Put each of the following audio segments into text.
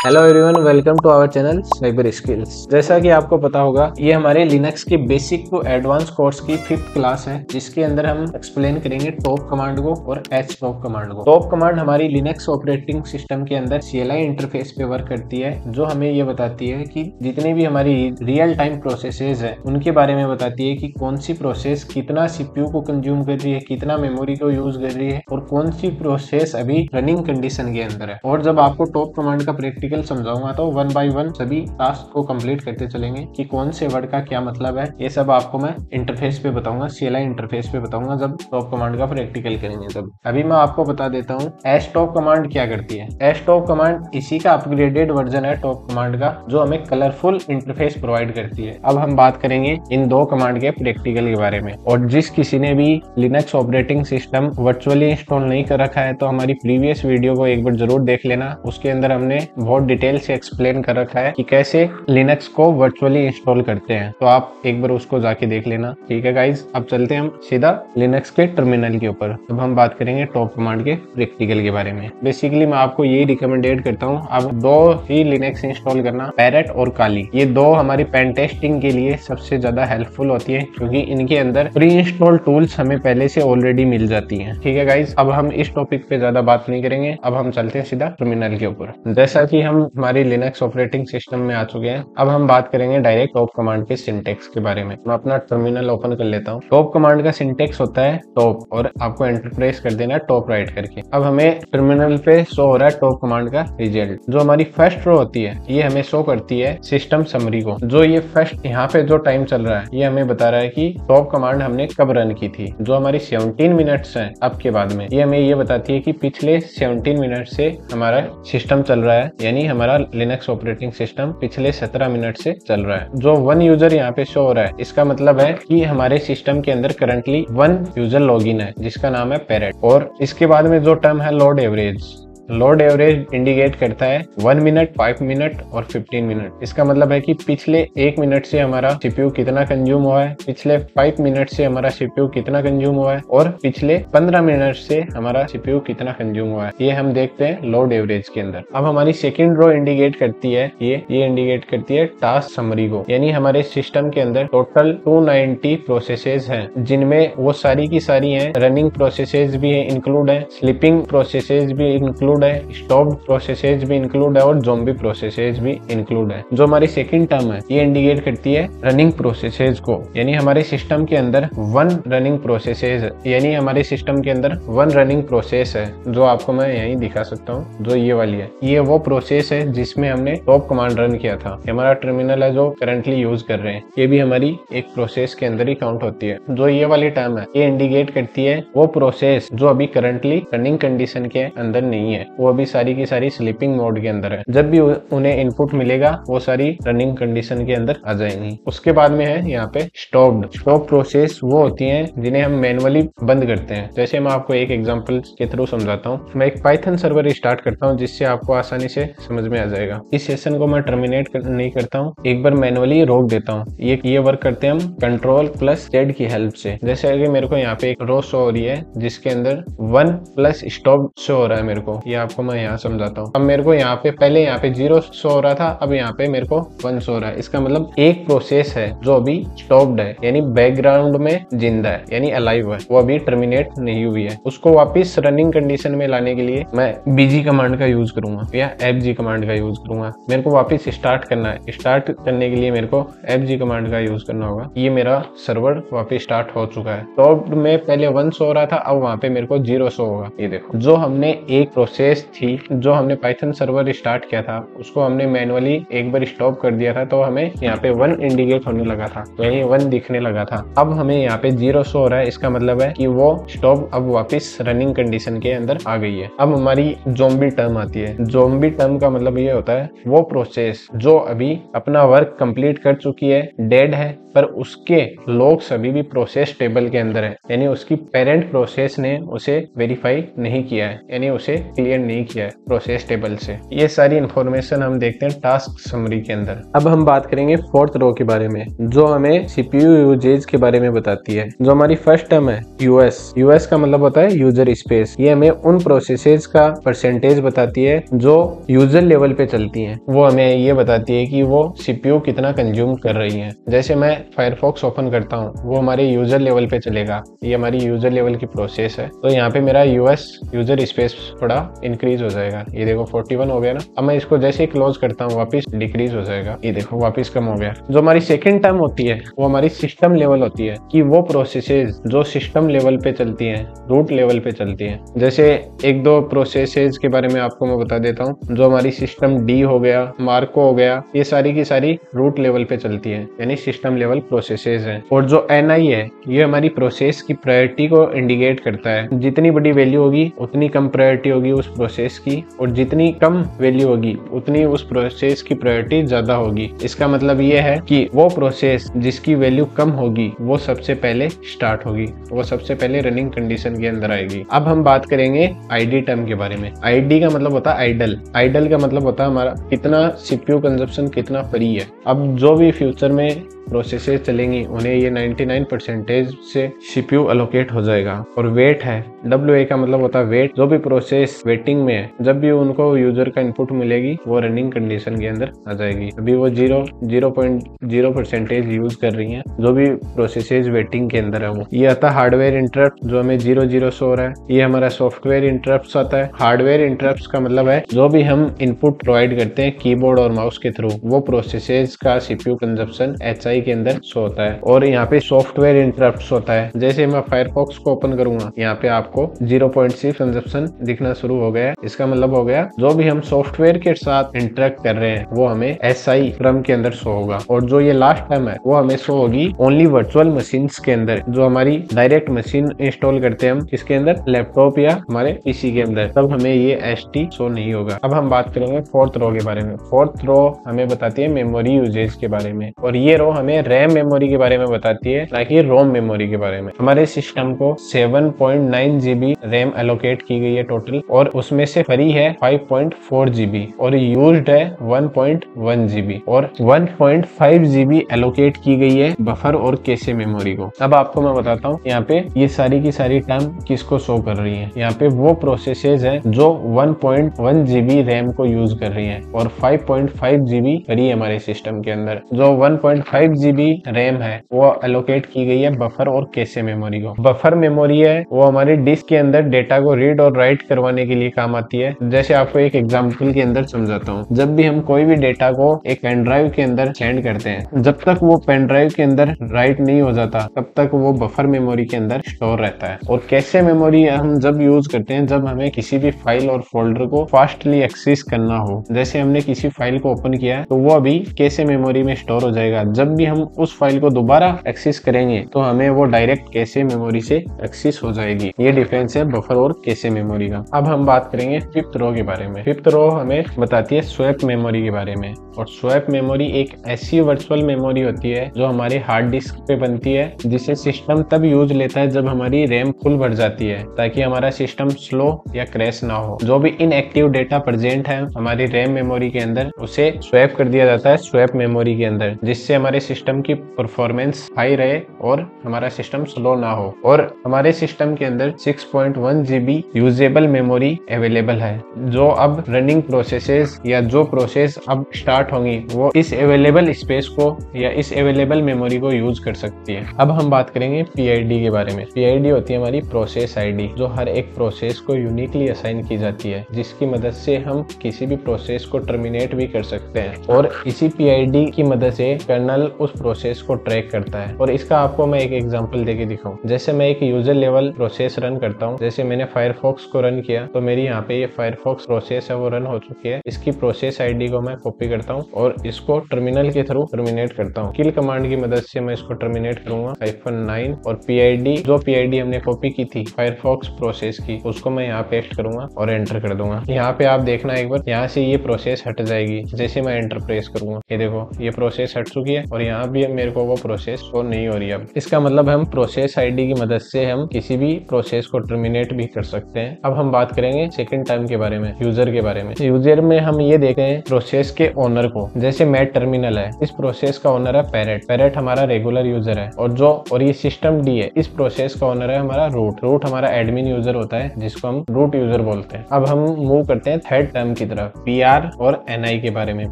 Hello everyone, welcome to our channel cyber skills. जैसा कि आपको पता होगा, ये हमारे लिनक्स की बेसिक टू एडवांस कोर्स की 5th क्लास है, जिसके अंदर हम एक्सप्लेन करेंगे टॉप कमांड को और htop कमांड को। टॉप कमांड हमारी लिनक्स ऑपरेटिंग सिस्टम के अंदर CLI इंटरफेस पे वर्क करती है, जो हमें ये बताती है कि जितनी भी हमारी रियल टाइम प्रोसेसेस है उनके बारे में बताती है कि कौन सी प्रोसेस कितना CPU को कंज्यूम कर रही है, कितना मेमोरी को यूज कर रही है और कौन सी प्रोसेस अभी रनिंग कंडीशन के अंदर है। और जब आपको टॉप कमांड का प्रैक्टिकल समझाऊंगा तो 1 बाय 1 सभी टास्क को कंप्लीट करते चलेंगे कि कौन से वर्ड का क्या मतलब है। ये सब आपको मैं इंटरफेस पे बताऊंगा, CLI इंटरफेस पे बताऊंगा जब टॉप कमांड का प्रैक्टिकल करेंगे तब। अभी मैं आपको बता देता हूँ htop कमांड क्या करती है। htop कमांड इसी का अपग्रेडेड वर्जन है टॉप कमांड का, जो हमें कलरफुल इंटरफेस प्रोवाइड करती है। अब हम बात करेंगे इन दो कमांड के प्रैक्टिकल के बारे में। और जिस किसी ने भी Linux operating system virtually install नहीं कर रखा है तो हमारी प्रीवियस वीडियो को एक बार जरूर देख लेना। उसके अंदर हमने बहुत डिटेल से एक्सप्लेन कर रखा है कि कैसे लिनक्स को वर्चुअली इंस्टॉल करते हैं, तो आप एक बार उसको जाके देख लेना। ठीक है गाइज, अब चलते हैं हम सीधा लिनक्स के टर्मिनल के ऊपर। अब हम बात करेंगे टॉप कमांड के प्रैक्टिकल के बारे में। बेसिकली मैं आपको यही रिकमेंडेड करता हूँ, आप दो ही लिनक्स इंस्टॉल करना, पैरेट और काली। ये दो हमारी पेन टेस्टिंग के लिए सबसे ज्यादा हेल्पफुल होती है, क्योंकि इनके अंदर प्री इंस्टॉल टूल्स हमें पहले से ऑलरेडी मिल जाती है। ठीक है गाइज, अब हम इस टॉपिक पे ज्यादा बात नहीं करेंगे, अब हम चलते हैं सीधा टर्मिनल के ऊपर। जैसा कि हम हमारी लिनक्स ऑपरेटिंग सिस्टम में आ चुके हैं, अब हम बात करेंगे डायरेक्ट टॉप कमांड के सिंटेक्स के बारे में। मैं अपना टर्मिनल ओपन कर लेता हूँ। टॉप कमांड का सिंटेक्स होता है टॉप, और आपको एंटर प्रेस कर देना है टॉप राइट करके। अब हमें टर्मिनल पे शो हो रहा है टॉप कमांड का रिजल्ट। जो हमारी फर्स्ट रो होती है ये हमें शो करती है सिस्टम समरी को। जो ये फर्स्ट यहाँ पे जो टाइम चल रहा है ये हमें बता रहा है कि टॉप कमांड हमने कब रन की थी। जो हमारी 17 मिनट्स है अब के बाद में, ये हमें ये बताती है कि पिछले 17 मिनट से हमारा सिस्टम चल रहा है, यानी हमारा लिनक्स ऑपरेटिंग सिस्टम पिछले 17 मिनट से चल रहा है। जो 1 यूजर यहाँ पे शो हो रहा है, इसका मतलब है कि हमारे सिस्टम के अंदर करंटली 1 यूजर लॉगिन है, जिसका नाम है पैरेट। और इसके बाद में जो टर्म है load average, load average indicate करता है 1 मिनट, 5 मिनट और 15 मिनट। इसका मतलब है कि पिछले 1 मिनट से हमारा CPU कितना कंज्यूम हुआ है, पिछले 5 मिनट से हमारा CPU कितना कंज्यूम हुआ है और पिछले 15 मिनट से हमारा CPU कितना कंज्यूम हुआ है। ये हम देखते हैं लोड एवरेज के अंदर। अब हमारी सेकेंड रो इंडिकेट करती है ये इंडिकेट करती है टास्क समरी को, यानी हमारे सिस्टम के अंदर टोटल 290 प्रोसेसेस हैं, जिनमें वो सारी की सारी हैं, रनिंग प्रोसेसेस भी इंक्लूड है, स्लीपिंग प्रोसेसेस भी इंक्लूड है, स्टॉप प्रोसेसेस भी इंक्लूड है और ज़ॉम्बी प्रोसेसेस भी इंक्लूड है। जो हमारी सेकंड टर्म है ये इंडिकेट करती है रनिंग प्रोसेसेस को, यानी हमारे सिस्टम के अंदर 1 रनिंग प्रोसेसेस, यानी हमारे सिस्टम के अंदर 1 रनिंग प्रोसेस है, जो आपको मैं यहीं दिखा सकता हूँ। जो ये वाली है, ये वो प्रोसेस है जिसमें हमने टॉप कमांड रन किया था। हमारा टर्मिनल है जो करंटली यूज कर रहे हैं, ये भी हमारी एक प्रोसेस के अंदर ही काउंट होती है। जो ये वाली टर्म है ये इंडिकेट करती है वो प्रोसेस जो अभी करंटली रनिंग कंडीशन के अंदर नहीं है, वो अभी सारी की सारी स्लीपिंग मोड के अंदर है। जब भी उन्हें इनपुट मिलेगा वो सारी रनिंग कंडीशन के अंदर आ जाएंगी। उसके बाद में है यहाँ पे स्टॉप प्रोसेस, वो होती हैं जिन्हें हम मैनुअली बंद करते हैं। जैसे मैं आपको एक एग्जांपल के थ्रू समझाता हूँ। मैं एक पाइथन सर्वर स्टार्ट करता हूँ, जिससे आपको आसानी से समझ में आ जाएगा। इस सेशन को मैं टर्मिनेट नहीं करता हूँ, एक बार मैनुअली रोक देता हूँ। ये वर्क करते हैं हम Ctrl+Z की हेल्प से। जैसे कि मेरे को यहाँ पे एक रो शो हो रही है जिसके अंदर 1 प्लस स्टॉप शो हो रहा है मेरे को, ये आपको मैं यहाँ समझाता हूँ। अब मेरे को यहाँ पे पहले यहाँ पे 0 शो हो रहा था, अब यहाँ पे मेरे को 1 शो हो रहा है। इसका मतलब एक प्रोसेस है जो अभी स्टॉप्ड है, यानी बैकग्राउंड में जिंदा है, यानी अलाइव है, वो अभी टर्मिनेट नहीं हुई है। उसको वापस रनिंग कंडीशन में लाने के लिए मैं BG कमांड का यूज करूंगा या FG कमांड का यूज करूंगा। मेरे को वापस स्टार्ट करना है, स्टार्ट करने के लिए मेरे को FG कमांड का यूज करना होगा। ये मेरा सर्वर वापस स्टार्ट हो चुका है। स्टॉप्ड में पहले 1 शो हो रहा था, अब वहां पे मेरे को 0 शो होगा। ये देखो, जो हमने एक प्रोसेस थी, जो हमने पाइथन सर्वर स्टार्ट किया था, उसको हमने मैनुअली एक बार स्टॉप कर दिया था, तो हमें यहाँ पे 1 इंडिकेट होने लगा था, यानी 1 दिखने लगा था। अब हमें यहाँ पे 0 शो हो रहा है, इसका मतलब है कि वो स्टॉप अब वापस रनिंग कंडीशन के अंदर आ गई है। अब हमारी ज़ॉम्बी टर्म आती है। ज़ॉम्बी टर्म का मतलब ये होता है वो प्रोसेस जो अभी अपना वर्क कंप्लीट कर चुकी है, डेड है, पर उसके लॉग्स अभी भी प्रोसेस टेबल के अंदर है, यानी उसकी पेरेंट प्रोसेस ने उसे वेरीफाई नहीं किया है, यानी उसे क्लियर नहीं किया है प्रोसेस टेबल से। ये सारी इंफॉर्मेशन हम देखते हैं टास्क समरी के अंदर। अब हम बात करेंगे फोर्थ रो के बारे में, जो हमें सीपीयू यूजेज के बारे में बताती है। जो हमारी फर्स्ट टर्म है यूएस का मतलब होता है यूजर स्पेस। ये हमें उन प्रोसेसेस का परसेंटेज बताती है जो यूजर लेवल पे चलती हैं। वो हमें ये बताती है कि वो सीपीयू कितना कंज्यूम कर रही है। जैसे मैं फायरफॉक्स ओपन करता हूँ, वो हमारे यूजर लेवल पे चलेगा, ये हमारी यूजर लेवल की प्रोसेस है। तो यहाँ पे मेरा यूजर स्पेस थोड़ा इंक्रीज हो जाएगा, ये देखो 41 हो गया ना। अब मैं इसको जैसे ही क्लोज करता हूँ वापस डिक्रीज हो जाएगा, ये देखो वापस कम हो गया। जो हमारी सेकेंड टर्म होती है वो हमारी सिस्टम लेवल होती है, कि वो प्रोसेसेस जो सिस्टम लेवल पे चलती हैं, रूट लेवल पे चलती हैं। जैसे एक दो प्रोसेसेस के बारे में आपको मैं बता देता हूँ। जो हमारी सिस्टम डी हो गया, मार्को हो गया, ये सारी की सारी रूट लेवल पे चलती है, यानी सिस्टम लेवल प्रोसेसेस हैं। और जो एनआई है ये हमारी प्रोसेस की प्रायोरिटी को इंडिकेट करता है। जितनी बड़ी वैल्यू होगी उतनी कम प्रायोरिटी होगी उस प्रोसेस की, और जितनी कम वैल्यू होगी उतनी उस प्रोसेस की प्रायोरिटी ज्यादा होगी। इसका मतलब ये है कि वो प्रोसेस जिसकी वैल्यू कम होगी वो सबसे पहले स्टार्ट होगी, वो सबसे पहले रनिंग कंडीशन के अंदर आएगी। अब हम बात करेंगे आईडी टर्म के बारे में। आईडी का मतलब होता है आइडल। आइडल का मतलब होता है हमारा कितना सीपीयू कंजप्शन कितना फ्री है। अब जो भी फ्यूचर में प्रोसेसेस चलेंगी उन्हें ये 99% से सीपीयू अलोकेट हो जाएगा। और वेट है, WA का मतलब होता है वेट। जो भी प्रोसेस वेटिंग में है, जब भी उनको यूजर का इनपुट मिलेगी वो रनिंग कंडीशन के अंदर आ जाएगी। अभी वो 0.0% यूज कर रही हैं, जो भी प्रोसेसेस वेटिंग के अंदर है वो। ये आता है हार्डवेयर इंटरप्ट, जो हमें 00 शो हो रहा है। ये हमारा सॉफ्टवेयर इंटरप्ट आता है। हार्डवेयर इंटरप्ट का मतलब है जो भी हम इनपुट प्रोवाइड करते हैं कीबोर्ड और माउस के थ्रू, वो प्रोसेसेस का सीपीयू कंजप्शन HI के अंदर शो होता है। और यहाँ पे सॉफ्टवेयर इंटरप्ट होता है। जैसे मैं फायरफॉक्स को ओपन करूंगा, यहाँ पे आपको 0.6 कंजप्शन दिखना शुरू हो गया। इसका मतलब हो गया जो भी हम सॉफ्टवेयर के साथ इंटरेक्ट कर रहे हैं वो हमें SI क्रम के अंदर शो होगा। और जो ये लास्ट टर्म है वो हमें शो होगी ओनली वर्चुअल मशीन के अंदर, जो हमारी डायरेक्ट मशीन इंस्टॉल करते हैं हम किसके अंदर, लैपटॉप या हमारे पीसी के अंदर, तब हमें ये ST शो नहीं होगा। अब हम बात करेंगे फोर्थ रो के बारे में। फोर्थ रो हमें बताती है मेमोरी यूजेज के बारे में, और ये रो हमें रैम मेमोरी के बारे में बताती है, ना कि रोम मेमोरी के बारे में। हमारे सिस्टम को 7.9 GB रैम एलोकेट की गई है टोटल, और उसमें से फ्री है 5.4 GB और यूज्ड है 1.1 GB, और 1.5 GB एलोकेट की गई है बफर और कैशे मेमोरी को। अब आपको मैं बताता हूँ यहाँ पे ये सारी की सारी टर्म किसको शो कर रही है। यहाँ पे वो प्रोसेसेस हैं जो 1.1 GB रैम को यूज कर रही हैं, और 5.5 GB फ्री है हमारे सिस्टम के अंदर। जो 1.5 GB रैम है वो एलोकेट की गई है बफर और कैशे मेमोरी को। बफर मेमोरी है वो हमारी डिस्क के अंदर डेटा को रीड और राइट करवाने के लिए काम आती है। जैसे आपको एक एग्जांपल के अंदर समझाता हूँ। जब भी हम कोई भी डेटा को एक पेन ड्राइव के अंदर सेंड करते हैं, जब तक वो पेन ड्राइव के अंदर राइट नहीं हो जाता तब तक वो बफर मेमोरी के अंदर स्टोर रहता है। और कैशे मेमोरी हम जब यूज करते हैं जब हमें किसी भी फाइल और फोल्डर को फास्टली एक्सेस करना हो। जैसे हमने किसी फाइल को ओपन किया है तो वो अभी कैशे मेमोरी में स्टोर हो जाएगा। जब भी हम उस फाइल को दोबारा एक्सेस करेंगे तो हमें वो डायरेक्ट कैशे मेमोरी से एक्सेस हो जाएगी। ये डिफरेंस है बफर और कैशे मेमोरी का। अब हम बात करेंगे फिफ्थ रो के बारे में। फिफ्थ रो हमें बताती है स्वैप मेमोरी के बारे में। और स्वैप मेमोरी एक ऐसी वर्चुअल मेमोरी होती है जो हमारे हार्ड डिस्क पे बनती है, जिसे सिस्टम तब यूज लेता है जब हमारी रैम फुल भर जाती है, ताकि हमारा सिस्टम स्लो या क्रैश ना हो। जो भी इनएक्टिव डेटा प्रेजेंट है हमारी रैम मेमोरी के अंदर उसे स्वैप कर दिया जाता है स्वैप मेमोरी के अंदर, जिससे हमारे सिस्टम की परफॉर्मेंस हाई रहे और हमारा सिस्टम स्लो ना हो। और हमारे सिस्टम के अंदर 6.1 GB यूजेबल मेमोरी अवेलेबल है, जो अब रनिंग प्रोसेसेस या जो प्रोसेस अब स्टार्ट होंगी वो इस अवेलेबल स्पेस को या इस अवेलेबल मेमोरी को यूज कर सकती है। अब हम बात करेंगे PID के बारे में। PID होती है हमारी प्रोसेस ID, जो हर एक प्रोसेस को यूनिकली असाइन की जाती है, जिसकी मदद से हम किसी भी प्रोसेस को टर्मिनेट भी कर सकते हैं। और इसी PID की मदद से कर्नल उस प्रोसेस को ट्रैक करता है। और इसका आपको मैं एक एग्जांपल देके दिखाऊं। जैसे मैं एक यूजर लेवल प्रोसेस रन करता हूं, जैसे मैंने फायरफॉक्स को रन किया तो मेरी यहाँ पे ये फायरफॉक्स प्रोसेस है वो रन हो चुकी है। इसकी प्रोसेस ID को मैं कॉपी करता करता हूँ और इसको टर्मिनल के थ्रू टर्मिनेट करता हूँ। किल कमांड की मदद से मैं इसको टर्मिनेट करूंगा -9 और PID, जो PID हमने कॉपी की थी फायरफॉक्स प्रोसेस की, उसको मैं यहाँ पेस्ट करूंगा और एंटर कर दूंगा। यहाँ पे आप देखना एक बार, यहाँ से ये प्रोसेस हट जाएगी जैसे मैं एंटर प्रेस करूंगा। ये देखो ये प्रोसेस हट चुकी है और यहाँ भी मेरे को वो प्रोसेस शो नहीं हो रही है। अब इसका मतलब हम प्रोसेस ID की मदद से हम किसी भी प्रोसेस को टर्मिनेट भी कर सकते हैं। अब हम बात करेंगे सेकंड टाइम के बारे में, यूजर के बारे में। यूजर में हम ये देखते हैं प्रोसेस के ओनर को, जैसे मैट टर्मिनल है, इस प्रोसेस का ओनर है पैरेट। पैरेट हमारा रेगुलर यूजर है और ये सिस्टम D है, इस प्रोसेस का ओनर है हमारा रूट। रूट हमारा एडमिन यूजर होता है जिसको हम रूट यूजर बोलते हैं। अब हम मूव करते हैं थर्ड टर्म की तरफ, PR और NI के बारे में।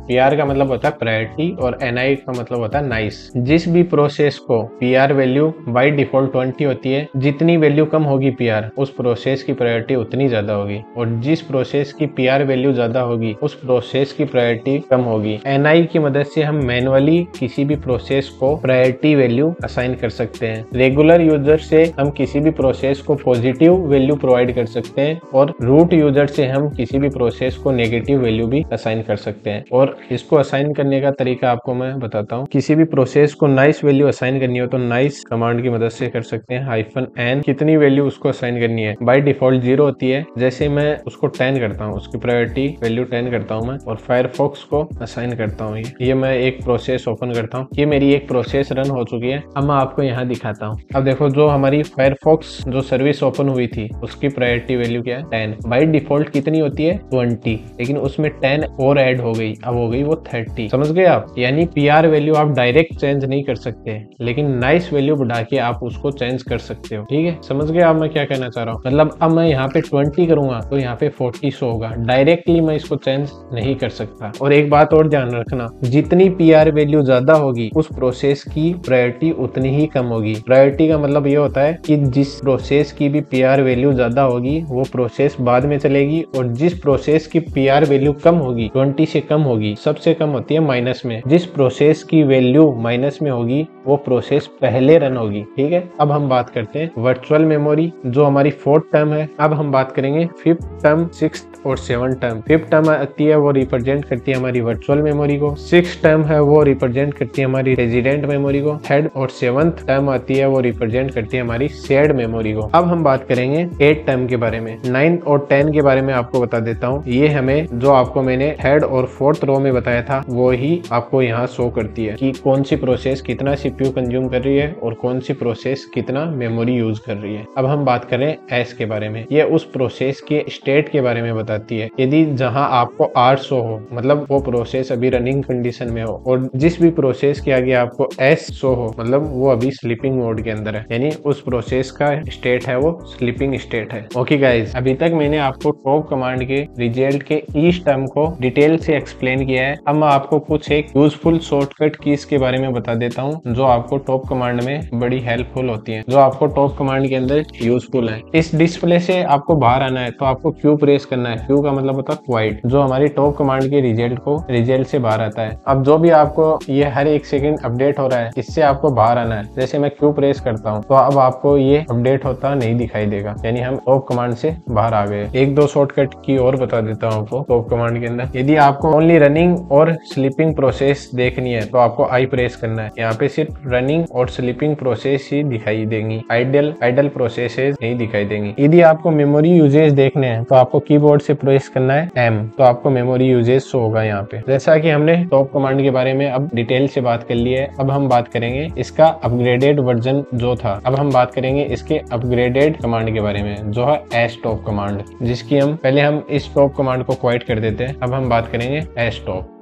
PR का मतलब होता है प्रायोरिटी और NI का मतलब होता है नाइस। जिस भी प्रोसेस को PR वैल्यू बाय डिफॉल्ट 20 होती है, जितनी वैल्यू कम होगी PR, उस प्रोसेस की प्रायोरिटी उतनी ज्यादा होगी, और जिस प्रोसेस की PR वैल्यू ज्यादा होगी उस प्रोसेस की प्रायोरिटी कम होगी। NI की मदद से हम मैनुअली किसी भी प्रोसेस को प्रायोरिटी वैल्यू असाइन कर सकते हैं। रेगुलर यूजर से हम किसी भी प्रोसेस को पॉजिटिव वैल्यू प्रोवाइड कर सकते हैं और रूट यूजर से हम किसी भी प्रोसेस को नेगेटिव वैल्यू भी असाइन कर सकते हैं। और इसको असाइन करने का तरीका आपको मैं बताता हूँ। किसी भी प्रोसेस को नाइस वैल्यू असाइन करनी हो तो नाइस कमांड की मदद से कर सकते हैं। -n कितनी वैल्यू उसको असाइन करनी है, बाय डिफॉल्ट 0 होती है। जैसे मैं उसको 10 करता हूँ, उसकी प्रायोरिटी वैल्यू 10 करता हूँ मैं, और फायरफॉक्स को असाइन करता हूँ। ये मैं एक प्रोसेस ओपन करता हूँ, ये मेरी एक प्रोसेस रन हो चुकी है। अब मैं आपको यहाँ दिखाता हूँ। अब देखो जो हमारी फायरफॉक्स जो सर्विस ओपन हुई थी उसकी प्रायोरिटी वैल्यू क्या है, 10। बाय डिफॉल्ट कितनी होती है, 20, लेकिन उसमें 10 और ऐड हो गई, अब हो गई वो 30। समझ गए आप? यानी PR वैल्यू आप डायरेक्ट चेंज नहीं कर सकते, लेकिन नाइस वैल्यू बढ़ा के आप उसको चेंज कर सकते हो। ठीक है, समझ गए आप मैं क्या कहना चाह रहा हूँ? मतलब अब मैं यहाँ पे 20 करूंगा तो यहाँ पे 40 शो होगा, डायरेक्टली मैं इसको चेंज नहीं कर सकता। और एक बात और ध्यान रखना, जितनी PR वैल्यू ज्यादा होगी उस प्रोसेस की प्रायोरिटी उतनी ही कम होगी। प्रायोरिटी का मतलब ये होता है कि जिस प्रोसेस की भी PR वैल्यू ज्यादा होगी वो प्रोसेस बाद में चलेगी, और जिस प्रोसेस की PR वैल्यू कम होगी, 20 से कम होगी, सबसे कम होती है माइनस में, जिस प्रोसेस की वैल्यू माइनस में होगी वो प्रोसेस पहले रन होगी। ठीक है, अब हम बात करते हैं वर्चुअल मेमोरी, जो हमारी 4th टर्म है। अब हम बात करेंगे 5th टर्म, 6th और 7th टर्म। 5th टर्म आती है वो रिप्रेजेंट करती है हमारी वर्चुअल मेमोरी को। 6th टर्म है वो रिप्रेजेंट करती है हमारी रेजिडेंट मेमोरी को। 3rd और 7th टर्म आती है वो रिप्रेजेंट करती है हमारी शेयर्ड मेमोरी को। अब हम बात करेंगे 8th टर्म के बारे में। 9 और 10 के बारे में आपको बता देता हूँ। ये हमें जो आपको मैंने 3rd और 4th रो में बताया था वो ही आपको यहाँ शो करती है कि कौन सी प्रोसेस कितना CPU कंज्यूम कर रही है और कौन सी प्रोसेस कितना मेमोरी यूज कर रही है। अब हम बात करें S के बारे में। ये उस प्रोसेस के स्टेट के बारे में बताती है। यदि जहां आपको R शो हो, मतलब वो प्रोसेस अभी रनिंग कंडीशन में हो, और जिस भी प्रोसेस के आगे आपको S शो हो, मतलब वो अभी स्लीपिंग मोड के अंदर है, यानी उस प्रोसेस का स्टेट है वो स्लीपिंग स्टेट है। ओके गाइज, अभी तक मैंने आपको टॉप कमांड के रिजल्ट के ईच टर्म को डिटेल से एक्सप्लेन किया है। अब मैं आपको कुछ एक यूजफुल शॉर्टकट कीज के बारे में बता देता हूँ जो आपको टॉप कमांड में बड़ी हेल्पफुल होती है, जो आपको टॉप कमांड के अंदर यूजफुल है। इस डिस्प्ले से आपको बाहर आना है तो आपको Q प्रेस करना है। Q का मतलब होता है क्वाइट, जो हमारी टॉप कमांड के रिजल्ट से बाहर आता है। अब जो भी आपको ये हर एक सेकंड अपडेट हो रहा है, इससे आपको बाहर आना है। जैसे मैं Q प्रेस करता हूँ तो अब आपको ये अपडेट होता नहीं दिखाई देगा, यानी हम टॉप कमांड से बाहर आ गए। एक दो शॉर्टकट की और बता देता हूँ आपको टॉप कमांड के अंदर। यदि आपको ओनली रनिंग और स्लीपिंग प्रोसेस देखनी है तो आपको I प्रेस करना है। यहाँ पे सिर्फ रनिंग और स्लीपिंग प्रोसेस ही दिखाई देंगी, आइडल प्रोसेसेस नहीं दिखाई देंगी। यदि आपको मेमोरी यूजेज देखने हैं तो आपको कीबोर्ड से प्रेस करना है M, तो आपको मेमोरी यूजेज शो होगा यहाँ पे। जैसा कि हमने टॉप कमांड के बारे में अब डिटेल से बात कर ली है, अब हम बात करेंगे इसका अपग्रेडेड वर्जन जो था। अब हम बात करेंगे इसके अपग्रेडेड कमांड के बारे में, जो है S टॉप कमांड, जिसकी हम इस टॉप कमांड को क्वाइट कर देते हैं। अब हम बात करेंगे S टॉप।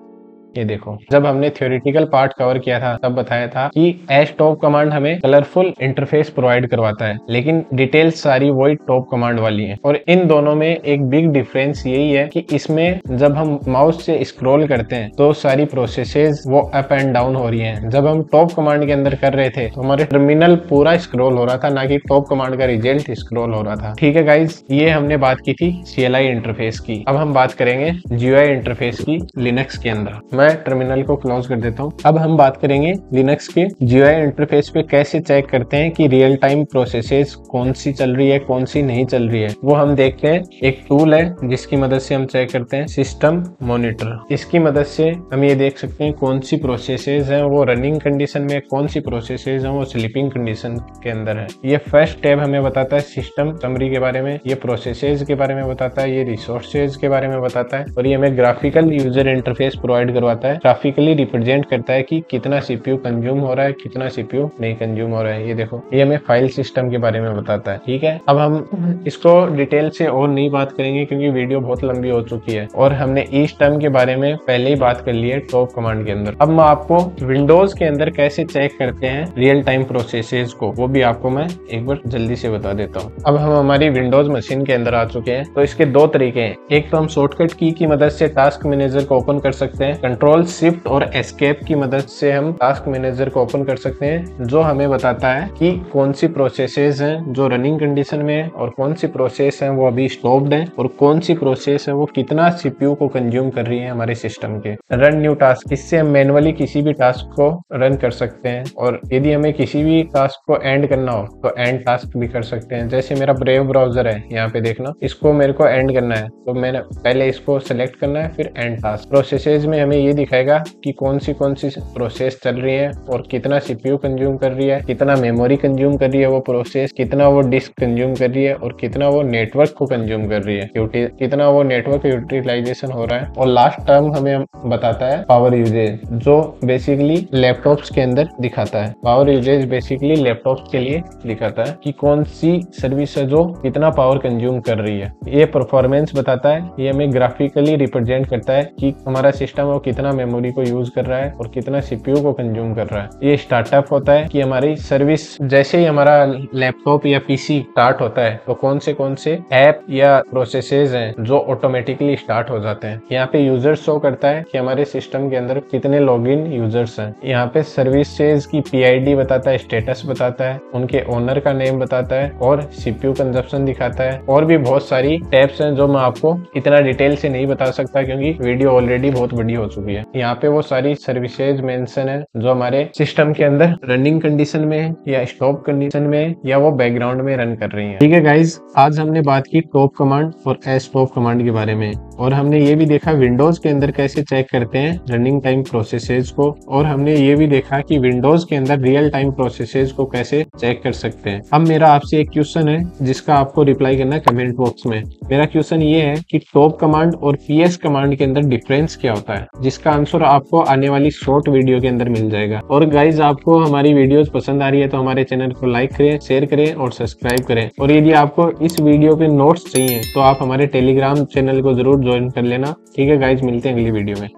ये देखो, जब हमने थ्योरेटिकल पार्ट कवर किया था तब बताया था कि S टॉप कमांड हमें कलरफुल इंटरफेस प्रोवाइड करवाता है, लेकिन डिटेल्स सारी वही टॉप कमांड वाली है। और इन दोनों में एक बिग डिफरेंस यही है कि इसमें जब हम माउस से स्क्रॉल करते हैं तो सारी प्रोसेसेस वो अप एंड डाउन हो रही हैं। जब हम टॉप कमांड के अंदर कर रहे थे तो हमारे टर्मिनल पूरा स्क्रॉल हो रहा था, ना कि टॉप कमांड का रिजल्ट स्क्रॉल हो रहा था। ठीक है गाइज, ये हमने बात की थी CLI इंटरफेस की। अब हम बात करेंगे GUI इंटरफेस की लिनक्स के अंदर। मैं मैं टर्मिनल को क्लोज कर देता हूँ। अब हम बात करेंगे लिनक्स के GUI इंटरफेस पे कैसे चेक करते हैं कि रियल टाइम प्रोसेसेस कौन सी चल रही है, कौन सी नहीं चल रही है। वो हम देखते हैं। एक टूल है जिसकी मदद से हम चेक करते हैं, सिस्टम मॉनिटर। इसकी मदद से हम ये देख सकते हैं कौन सी प्रोसेसेस हैं वो रनिंग कंडीशन में, कौन सी प्रोसेसेस हैं वो स्लीपिंग कंडीशन के अंदर है। ये फर्स्ट टैब हमें बताता है सिस्टम समरी के बारे में, ये प्रोसेसेस के बारे में बताता है, ये रिसोर्सेज के बारे में बताता है, और ये हमें ग्राफिकल यूजर इंटरफेस प्रोवाइड करवाता है। ग्राफिकली रिप्रेजेंट करता है कि कितना CPU कंज्यूम हो रहा है, कितना CPU नहीं कंज्यूम हो रहा है। ये देखो, ये हमें फाइल सिस्टम के बारे में बताता है। ठीक है, अब हम इसको डिटेल से और नहीं बात करेंगे क्योंकि वीडियो बहुत लंबी हो चुकी है और हमने ईच टर्म के बारे में पहले ही बात कर ली है टॉप कमांड के अंदर। अब मैं आपको विंडोज के अंदर कैसे चेक करते हैं रियल टाइम प्रोसेसेस को, वो भी आपको मैं एक बार जल्दी से बता देता हूँ। अब हम हमारी विंडोज मशीन के अंदर आ चुके हैं। तो इसके दो तरीके हैं। एक तो हम शॉर्टकट की मदद से टास्क मैनेजर को ओपन कर सकते हैं। कंट्रोल शिफ्ट और एस्केप की मदद से हम टास्क मैनेजर को ओपन कर सकते हैं, जो हमें बताता है कि कौन सी प्रोसेसेस हैं जो रनिंग कंडीशन में है और कौन सी प्रोसेस है वो अभी स्टॉप्ड है और कौन सी प्रोसेस है वो कितना CPU को कंज्यूम कर रही है हमारे सिस्टम के। रन न्यू टास्क, इससे हम मैनुअली किसी भी टास्क को रन कर सकते हैं और यदि हमें किसी भी टास्क को एंड करना हो तो एंड टास्क भी कर सकते हैं। जैसे मेरा ब्रेव ब्राउजर है, यहाँ पे देखना, इसको मेरे को एंड करना है तो मैंने पहले इसको सेलेक्ट करना है, फिर एंड टास्क। प्रोसेसेस में हमें ये दिखाएगा कि कौन सी प्रोसेस चल रही है और कितना CPU कंज्यूम कर रही है, कितना मेमोरी कंज्यूम कर रही है वो प्रोसेस, कितना वो डिस्क कंज्यूम कर रही है और कितना वो नेटवर्क को कंज्यूम कर रही है, कितना वो नेटवर्क यूटिलाइजेशन हो रहा है। और लास्ट टर्म हमें बताता है पावर यूजेज, जो बेसिकली लैपटॉप्स के अंदर दिखाता है। पावर यूजेज बेसिकली लैपटॉप्स के लिए दिखाता है कि कौन सी सर्विस है जो कितना पावर कंज्यूम कर रही है। ये परफॉर्मेंस बताता है, ये हमें ग्राफिकली रिप्रेजेंट करता है कि हमारा सिस्टम वो कितना मेमोरी को यूज कर रहा है और कितना CPU को कंज्यूम कर रहा है। ये स्टार्टअप होता है कि हमारी सर्विस जैसे ही हमारा लैपटॉप या PC स्टार्ट होता है तो कौन से ऐप या प्रोसेसेस हैं जो ऑटोमेटिकली स्टार्ट हो जाते हैं। यहाँ पे यूजर्स शो करता है कि हमारे सिस्टम के अंदर कितने लॉगिन यूजर्स हैं। यहाँ पे सर्विसेज की PID बताता है, स्टेटस बताता है, उनके ओनर का नेम बताता है और CPU कंजप्शन दिखाता है। और भी बहुत सारी टैब्स हैं जो मैं आपको इतना डिटेल से नहीं बता सकता क्योंकि वीडियो ऑलरेडी बहुत बड़ी हो चुकी है। यहाँ पे वो सारी सर्विसेज मेंशन है जो हमारे सिस्टम के अंदर रनिंग कंडीशन में है या स्टॉप कंडीशन में है या वो बैकग्राउंड में रन कर रही है। ठीक है गाइज, आज हमने बात की टॉप कमांड और stop कमांड के बारे में और हमने ये भी देखा विंडोज के अंदर कैसे चेक करते हैं रनिंग टाइम प्रोसेसेस को, और हमने ये भी देखा कि विंडोज के अंदर रियल टाइम प्रोसेसेस को कैसे चेक कर सकते हैं। अब मेरा आपसे एक क्वेश्चन है जिसका आपको रिप्लाई करना है कमेंट बॉक्स में। मेरा क्वेश्चन ये है कि टॉप कमांड और PS कमांड के अंदर डिफरेंस क्या होता है, जिसका आंसर आपको आने वाली शॉर्ट वीडियो के अंदर मिल जाएगा। और गाइज, आपको हमारी वीडियोस पसंद आ रही है तो हमारे चैनल को लाइक करें, शेयर करें और सब्सक्राइब करें। और यदि आपको इस वीडियो के नोट्स चाहिए तो आप हमारे टेलीग्राम चैनल को जरूर ज्वाइन कर लेना। ठीक है गाइज, मिलते हैं अगली वीडियो में।